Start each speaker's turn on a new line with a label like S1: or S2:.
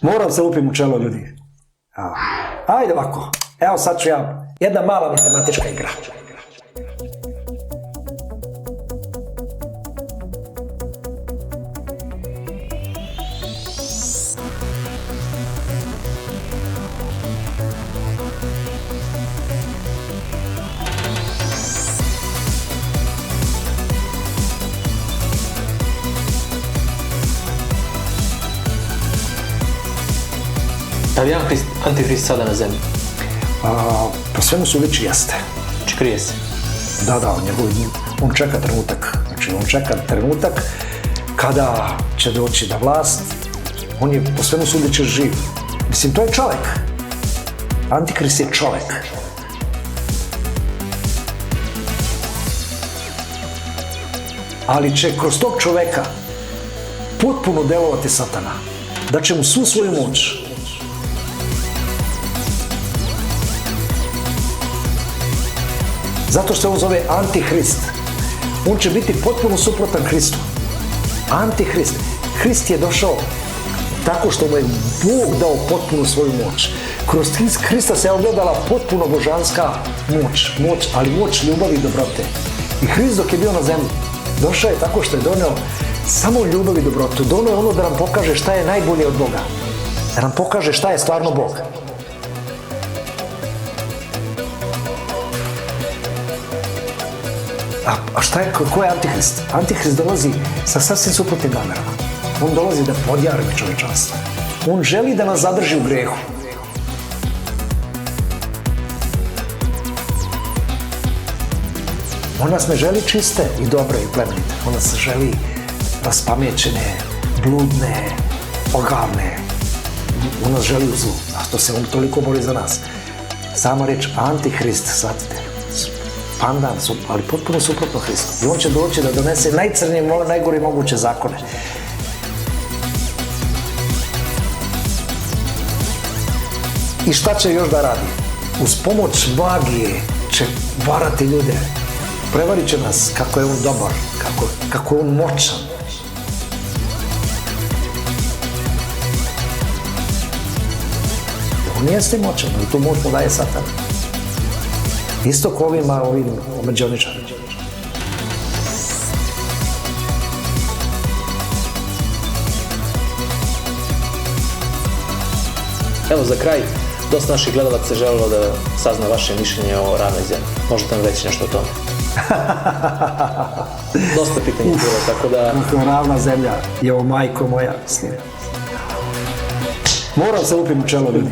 S1: Moram se lupim u čelo, ljudi. Ajde ovako. Evo sad ću ja. Jedna mala matematička igra.
S2: Da li je Antihrist sada na zemlji?
S1: Po svemu sudeći jeste.
S2: Či krije se?
S1: Da, on čeka trenutak. Znači, on čeka trenutak kada će doći na vlast. On je po svemu sudeći živ. Mislim, to je čovjek. Antihrist je čovjek. Ali će kroz tog čovjeka potpuno delovati satana. Da će mu svu svoju moć. Zato što on zove Antihrist. On će biti potpuno suprotan Hristu. Antihrist. Hrist je došao tako što mu je Bog dao potpuno svoju moć. Kroz Hrista se ogledala potpuno božanska moć, ali moć ljubavi i dobrote. I Hrist dok je bio na zemlji, došao je tako što je donio samo ljubav i dobrotu. Donio je ono da nam pokaže šta je najbolje od Boga. Da nam pokaže šta je stvarno Bog. A šta je, ko je Antihrist? Antihrist dolazi sa sasvim suprotnim namerama. On dolazi da podjarmi čovečanstvo. On želi da nas zadrži u grehu. On nas ne želi čiste i dobre i plemenite. On nas želi raspamećene, bludne, ogavne. On nas želi u zlu. A to se on toliko bori za nas. Sama reč Antihrist, shvatite. Pandan, ali potpuno suprotno Hristu. I on će doći da donese najcrnije, najgore moguće zakone. I šta će još da radi? Uz pomoć magije će varati ljude. Prevarit će nas kako je on dobar, kako je on moćan. On jeste moćan, ali tu moć mu daje Satan. Isto ko ovim omeđoničarima.
S2: Evo za kraj, dosta naših gledalaca je želelo da sazna vaše mišljenje o ravnoj zemlji. Možete nam reći nešto o tome? Dosta pitanja je bilo, tako da...
S1: Ravna zemlja je o majko moja. Moram se lupim u čelo, ljudi.